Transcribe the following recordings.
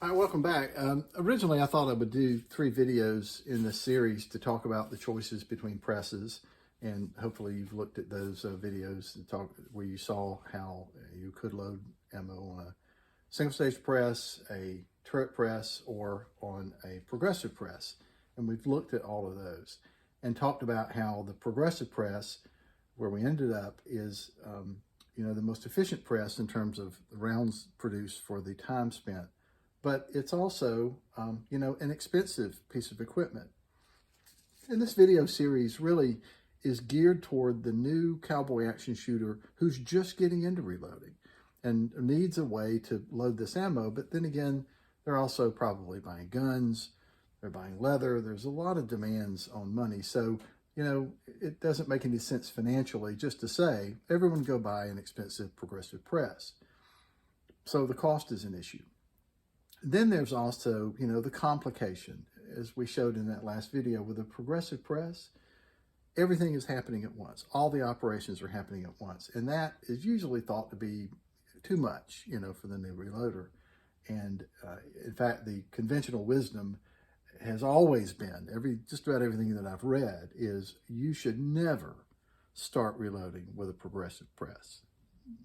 All right, welcome back. Originally, I thought I would do 3 videos in this series to talk about the choices between presses, and hopefully you've looked at those videos and where you saw how you could load ammo on a single stage press, a turret press, or on a progressive press. And we've looked at all of those and talked about how the progressive press, where we ended up, is the most efficient press in terms of the rounds produced for the time spent. But it's also, an expensive piece of equipment. And this video series really is geared toward the new cowboy action shooter who's just getting into reloading and needs a way to load this ammo. But then again, they're also probably buying guns, they're buying leather. There's a lot of demands on money. So, it doesn't make any sense financially just to say, everyone go buy an expensive progressive press. So the cost is an issue. Then there's also, the complication. As we showed in that last video, with a progressive press, everything is happening at once. All the operations are happening at once. And that is usually thought to be too much, for the new reloader. And in fact, the conventional wisdom has always been, just about everything that I've read, is you should never start reloading with a progressive press.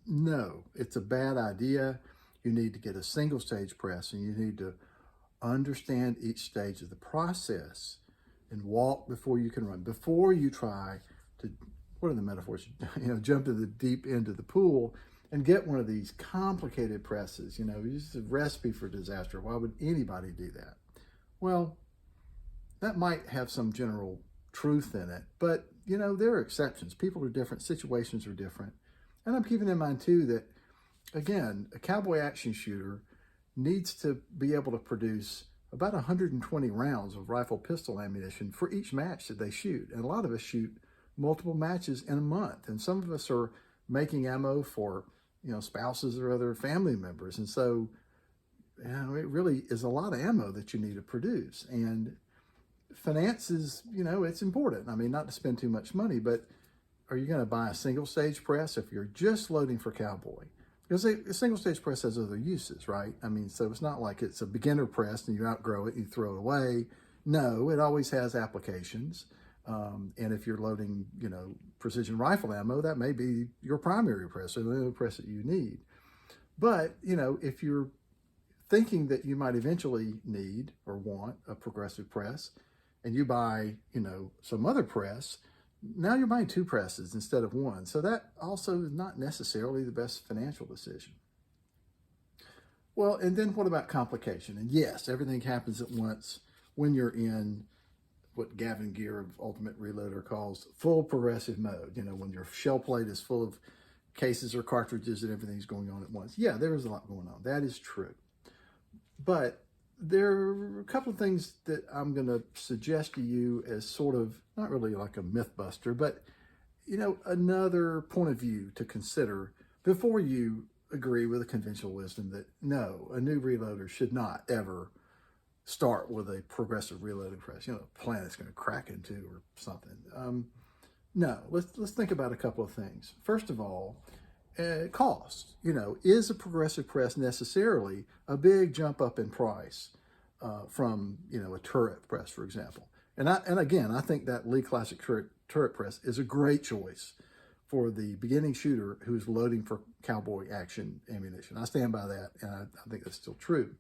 No, it's a bad idea. You need to get a single stage press, and you need to understand each stage of the process and walk before you can run. Before you try to, what are the metaphors? Jump to the deep end of the pool and get one of these complicated presses. It's a recipe for disaster. Why would anybody do that? Well, that might have some general truth in it, but there are exceptions. People are different, situations are different. And I'm keeping in mind too that, again, a cowboy action shooter needs to be able to produce about 120 rounds of rifle pistol ammunition for each match that they shoot. And a lot of us shoot multiple matches in a month. And some of us are making ammo for, spouses or other family members. And so, it really is a lot of ammo that you need to produce. And finance is, it's important. I mean, not to spend too much money, but are you going to buy a single stage press if you're just loading for cowboy? Because a single stage press has other uses, right? I mean, so it's not like it's a beginner press and you outgrow it and you throw it away. No, it always has applications. And if you're loading, precision rifle ammo, that may be your primary press or the press that you need. But, if you're thinking that you might eventually need or want a progressive press and you buy, some other press, now you're buying 2 presses instead of 1. So that also is not necessarily the best financial decision. Well, and then what about complication? And yes, everything happens at once when you're in what Gavin Gear of Ultimate Reloader calls full progressive mode. When your shell plate is full of cases or cartridges and everything's going on at once. Yeah, there is a lot going on. That is true. But there are a couple of things that I'm going to suggest to you as sort of, not really like a myth buster, but, another point of view to consider before you agree with the conventional wisdom that no, a new reloader should not ever start with a progressive reloading press, a planet's going to crack into or something. No, let's think about a couple of things. First of all, cost. Is a progressive press necessarily a big jump up in price from a turret press, for example? And again, I think that Lee Classic turret press is a great choice for the beginning shooter who's loading for cowboy action ammunition. I stand by that, and I think that's still true.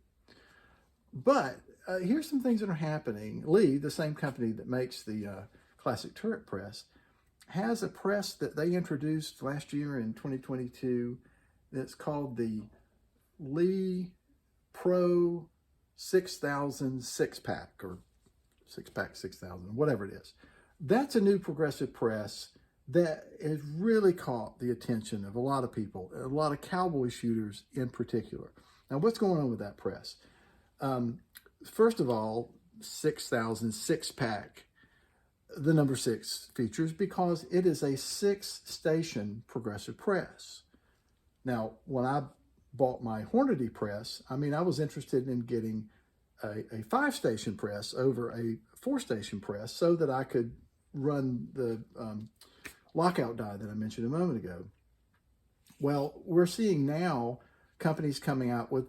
But here's some things that are happening. Lee, the same company that makes the Classic turret press, has a press that they introduced last year in 2022 that's called the Lee Pro 6000 6-pack, or 6-pack 6000, whatever it is. That's a new progressive press that has really caught the attention of a lot of people, a lot of cowboy shooters in particular. Now, what's going on with that press? First of all, 6000 6-pack, the number 6 features because it is a 6-station progressive press. Now, when I bought my Hornady press, I was interested in getting a 5-station press over a 4-station press so that I could run the lockout die that I mentioned a moment ago. Well, we're seeing now companies coming out with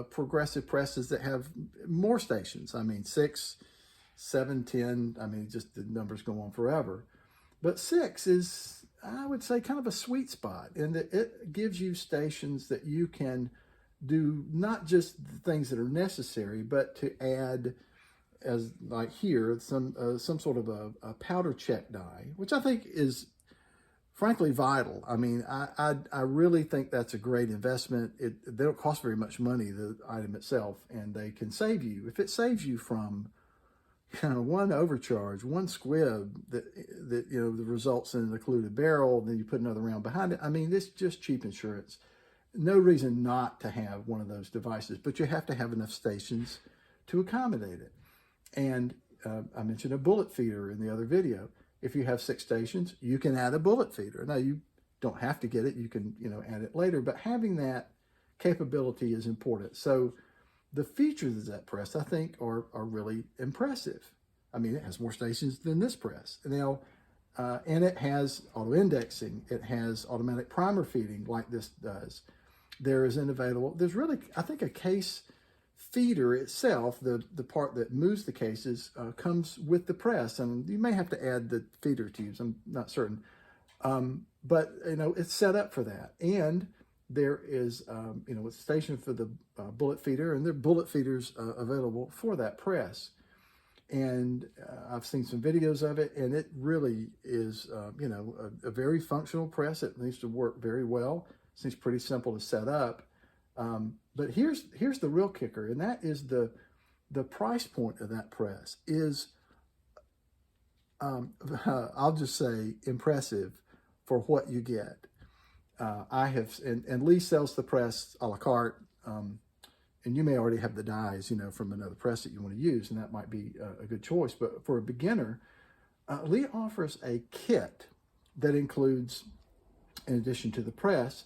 progressive presses that have more stations. I mean, 6, 7, 10. I mean, just the numbers go on forever. But 6 is, I would say, kind of a sweet spot, in that it gives you stations that you can do not just the things that are necessary, but to add, as like here, some sort of a powder check die, which I think is frankly vital. I mean, I really think that's a great investment. They don't cost very much money, the item itself, and they can save you. If it saves you from one overcharge, one squib that that results in an occluded barrel, then you put another round behind it. I mean, it's just cheap insurance. No reason not to have one of those devices, but you have to have enough stations to accommodate it. And I mentioned a bullet feeder in the other video. If you have 6 stations, you can add a bullet feeder. Now, you don't have to get it. You can add it later, but having that capability is important. So the features of that press, I think, are really impressive. I mean, it has more stations than this press. Now, and it has auto-indexing. It has automatic primer feeding like this does. There is there's really, I think, a case feeder itself, the part that moves the cases, comes with the press. And you may have to add the feeder tubes. I'm not certain. But, it's set up for that. And there is, a station for the bullet feeder, and there are bullet feeders available for that press. And I've seen some videos of it, and it really is, a very functional press. It needs to work very well. It seems pretty simple to set up. But here's the real kicker, and that is the price point of that press is, I'll just say, impressive for what you get. And Lee sells the press a la carte, and you may already have the dies, from another press that you want to use, and that might be a good choice. But for a beginner, Lee offers a kit that includes, in addition to the press,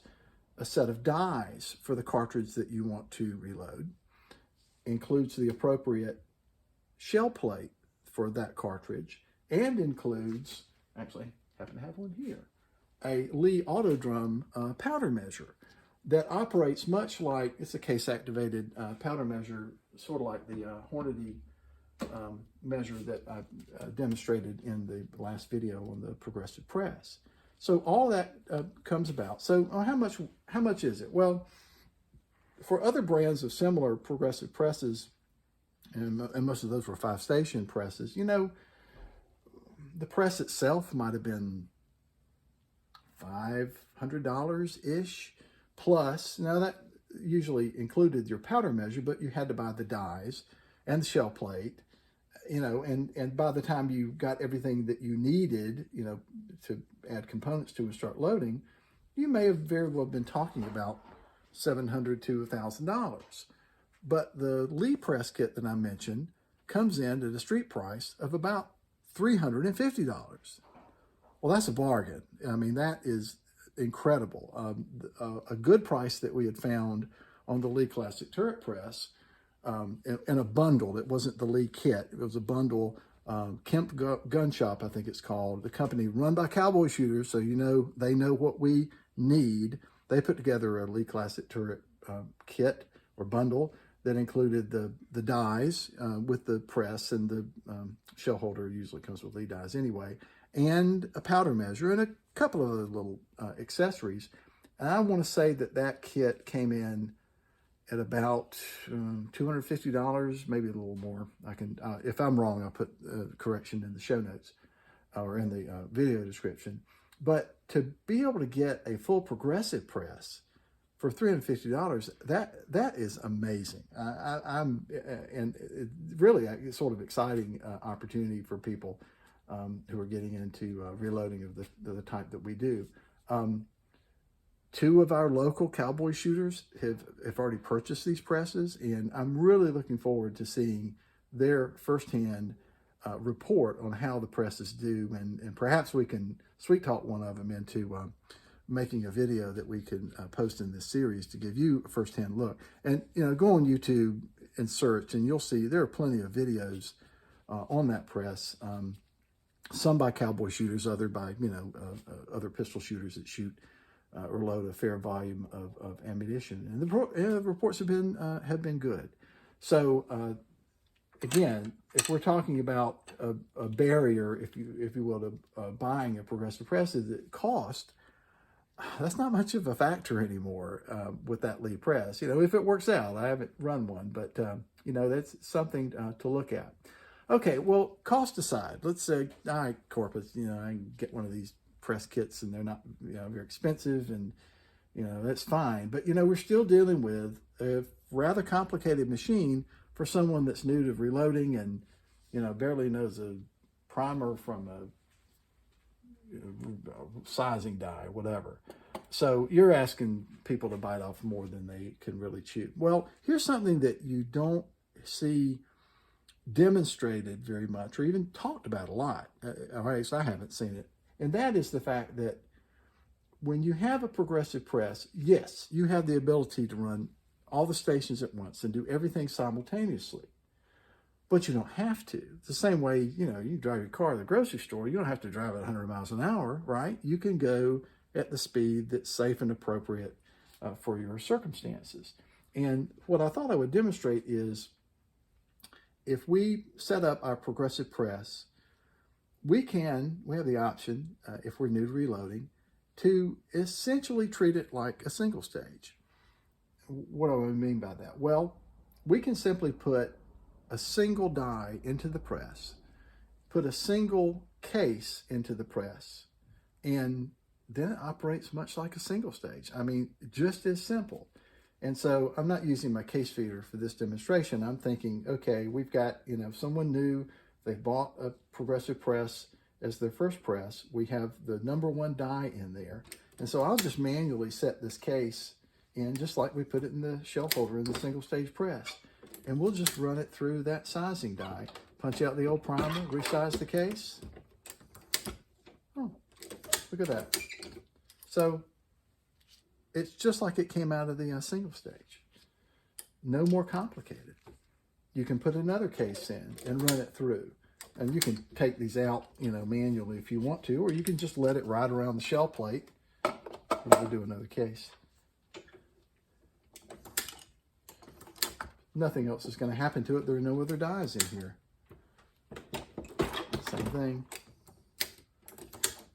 a set of dies for the cartridge that you want to reload, includes the appropriate shell plate for that cartridge, and includes, actually, I happen to have one here, a Lee Autodrum powder measure that operates much like, it's a case-activated powder measure, sort of like the Hornady measure that I demonstrated in the last video on the progressive press. So all that comes about. So how much is it? Well, for other brands of similar progressive presses, and most of those were 5-station presses, the press itself might have been $500-ish plus. Now that usually included your powder measure, but you had to buy the dies and the shell plate, and by the time you got everything that you needed, to add components to and start loading, you may have very well been talking about $700 to $1,000. But the Lee press kit that I mentioned comes in at a street price of about $350. Well, that's a bargain. I mean, that is incredible. A good price that we had found on the Lee Classic Turret Press in a bundle. It wasn't the Lee kit. It was a bundle. Kemp Gun Shop, I think it's called. The company run by cowboy shooters, so they know what we need. They put together a Lee Classic Turret kit or bundle that included the dies with the press, and the shell holder usually comes with Lee dies anyway, and a powder measure and a couple of other little accessories. And I want to say that kit came in at about $250, maybe a little more. I can, if I'm wrong, I'll put correction in the show notes or in the video description. But to be able to get a full progressive press for $350, that is amazing. I'm and it really a sort of exciting opportunity for people who are getting into reloading of the type that we do. 2 of our local cowboy shooters have already purchased these presses, and I'm really looking forward to seeing their firsthand report on how the presses do, and perhaps we can sweet talk one of them into making a video that we can post in this series to give you a firsthand look. And go on YouTube and search, and you'll see there are plenty of videos on that press. Some by cowboy shooters, other by other pistol shooters that shoot or load a fair volume of ammunition. And the reports have been good. So again, if we're talking about a barrier, if you will, to buying a progressive press, is that cost. That's not much of a factor anymore with that Lee press. If it works out, I haven't run one, but that's something to look at. Okay, well, cost aside, let's say, all right, Corpus, I can get one of these press kits and they're not, very expensive, and, that's fine. But, we're still dealing with a rather complicated machine for someone that's new to reloading and, barely knows a primer from a sizing die, whatever. So you're asking people to bite off more than they can really chew. Well, here's something that you don't see demonstrated very much or even talked about a lot, or at least I haven't seen it. And that is the fact that when you have a progressive press, yes, you have the ability to run all the stations at once and do everything simultaneously. But you don't have to. It's the same way, you drive your car to the grocery store. You don't have to drive at 100 miles an hour, right? You can go at the speed that's safe and appropriate for your circumstances. And what I thought I would demonstrate is if we set up our progressive press, we have the option, if we're new to reloading, to essentially treat it like a single stage. What do I mean by that? Well, we can simply put a single die into the press, put a single case into the press, and then it operates much like a single stage. I mean, just as simple. And so I'm not using my case feeder for this demonstration. I'm thinking, okay, we've got, someone new, they bought a progressive press as their first press. We have the number one die in there. And so I'll just manually set this case in just like we put it in the shelf holder in the single stage press. And we'll just run it through that sizing die. Punch out the old primer, resize the case. Oh, look at that. So it's just like it came out of the single stage. No more complicated. You can put another case in and run it through. And you can take these out, manually if you want to, or you can just let it ride around the shell plate. We'll do another case. Nothing else is going to happen to it. There are no other dies in here. Same thing.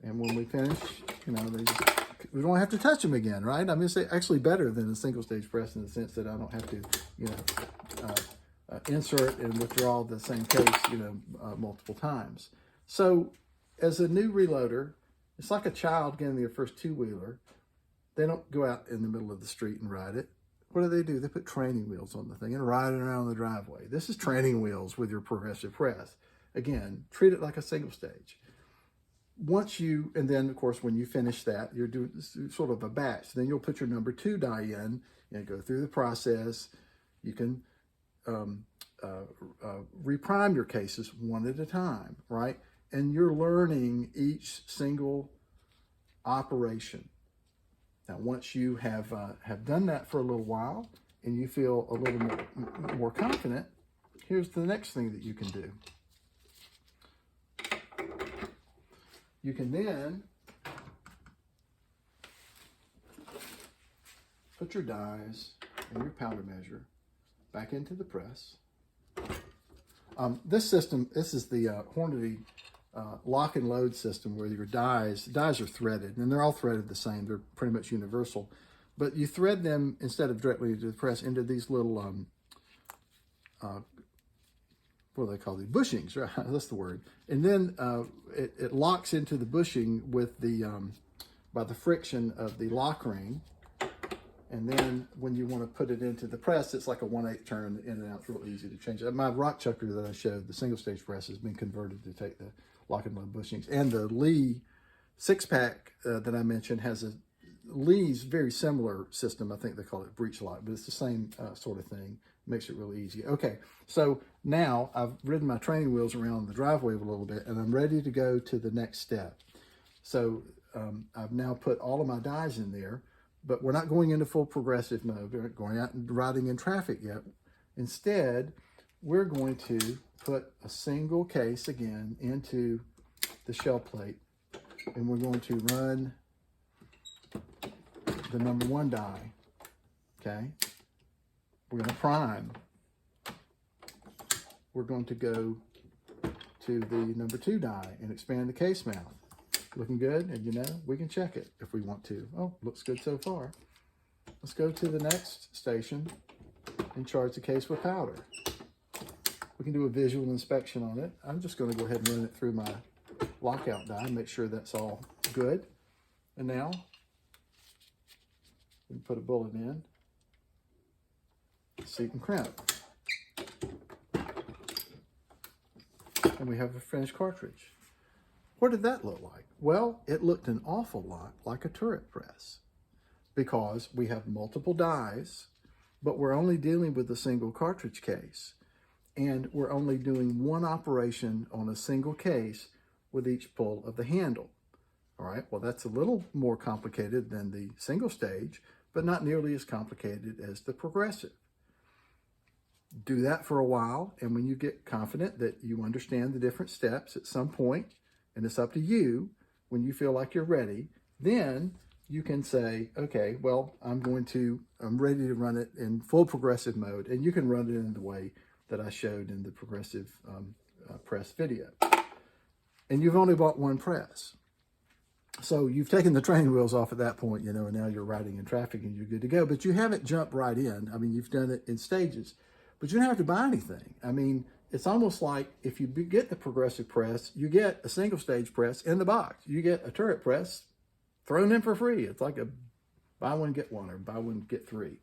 And when we finish, we don't have to touch them again, right? I mean, it's actually better than a single stage press in the sense that I don't have to, insert and withdraw the same case, multiple times. So as a new reloader, it's like a child getting their first two-wheeler. They don't go out in the middle of the street and ride it. What do? They put training wheels on the thing and ride it around the driveway. This is training wheels with your progressive press. Again, treat it like a single stage. And then of course, when you finish that, you're doing sort of a batch. Then you'll put your number two die in and go through the process. You can reprime your cases one at a time, right? And you're learning each single operation. Now, once you have done that for a little while and you feel a little more confident, here's the next thing that you can do. You can then put your dies and your powder measure back into the press. This is the Hornady lock and load system where your dies are threaded, and they're all threaded the same. They're pretty much universal, but you thread them instead of directly into the press into these little what do they call these? Bushings, right? That's the word. And then it locks into the bushing with by the friction of the lock ring. And then when you want to put it into the press, it's like a 1/8 turn in and out. It's real easy to change. My rock chucker that I showed, the single stage press, has been converted to take the lock and load bushings. And the Lee 6-pack that I mentioned has a Lee's very similar system. I think they call it breech lock, but it's the same sort of thing. Makes it really easy. Okay, so now I've ridden my training wheels around the driveway a little bit, and I'm ready to go to the next step. So I've now put all of my dies in there, but we're not going into full progressive mode. We're not going out and riding in traffic yet. Instead, we're going to put a single case again into the shell plate, and we're going to run the number 1 die, okay? We're going to prime. We're going to go to the number 2 die and expand the case mouth. Looking good, and you know, we can check it if we want to. Oh, looks good so far. Let's go to the next station and charge the case with powder. We can do a visual inspection on it. I'm just going to go ahead and run it through my lockout die and make sure that's all good. And now, we can put a bullet in, seat and crimp. And we have a finished cartridge. What did that look like? Well, it looked an awful lot like a turret press because we have multiple dies, but we're only dealing with a single cartridge case. And we're only doing one operation on a single case with each pull of the handle. All right, well, that's a little more complicated than the single stage, but not nearly as complicated as the progressive. Do that for a while, and when you get confident that you understand the different steps at some point, and it's up to you, when you feel like you're ready, then you can say, okay, well, I'm ready to run it in full progressive mode, and you can run it in the way that I showed in the progressive press video. And you've only bought 1 press. So you've taken the training wheels off at that point, you know, and now you're riding in traffic and you're good to go. But you haven't jumped right in. I mean, you've done it in stages, but you don't have to buy anything. I mean, it's almost like if you get the progressive press, you get a single stage press in the box. You get a turret press thrown in for free. It's like a buy one, get one, or buy one, get 3.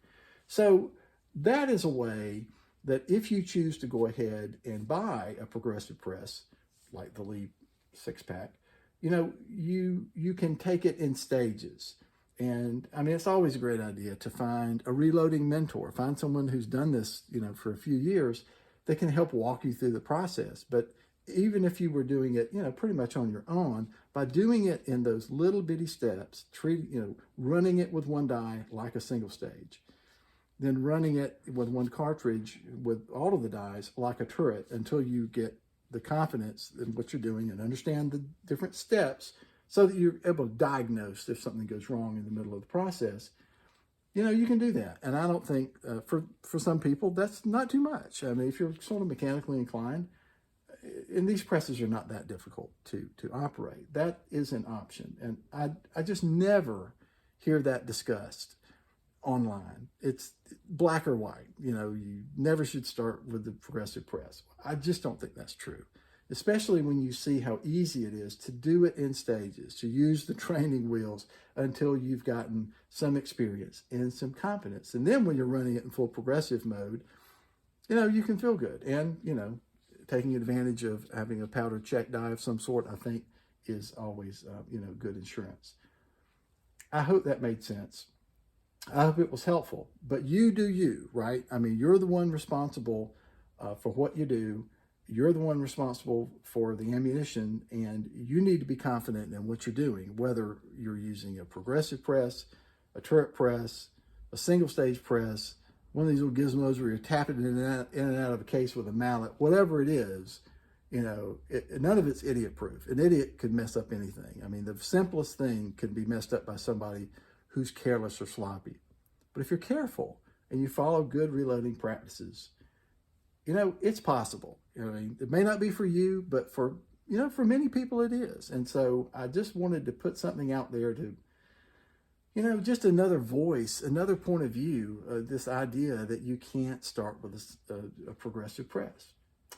So that is a way that if you choose to go ahead and buy a progressive press, like the Lee 6-pack, you know, you can take it in stages. And I mean, it's always a great idea to find a reloading mentor, find someone who's done this, you know, for a few years that can help walk you through the process. But even if you were doing it, you know, pretty much on your own, by doing it in those little bitty steps, running it with 1 die like a single stage, then running it with 1 cartridge with all of the dies like a turret until you get the confidence in what you're doing and understand the different steps so that you're able to diagnose if something goes wrong in the middle of the process. You know, you can do that. And I don't think for some people, that's not too much. I mean, if you're sort of mechanically inclined, and these presses are not that difficult to operate, that is an option. And I just never hear that discussed online. It's black or white. You know, you never should start with the progressive press. I just don't think that's true, especially when you see how easy it is to do it in stages, to use the training wheels until you've gotten some experience and some confidence. And then when you're running it in full progressive mode, you know, you can feel good. And, you know, taking advantage of having a powder check die of some sort, I think is always, you know, good insurance. I hope that made sense. I hope it was helpful, but you do you, right? I mean, you're the one responsible for what you do. You're the one responsible for the ammunition, and you need to be confident in what you're doing, whether you're using a progressive press, a turret press, a single stage press, one of these little gizmos where you're tapping in and out of a case with a mallet, whatever it is. You know, none of it's idiot proof. An idiot could mess up anything. I mean, the simplest thing could be messed up by somebody who's careless or sloppy. But if you're careful and you follow good reloading practices, you know, it's possible. I mean, it may not be for you, but for many people it is. And so I just wanted to put something out there to, you know, just another voice, another point of view, this idea that you can't start with a progressive press.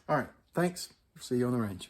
All right, thanks. See you on the range.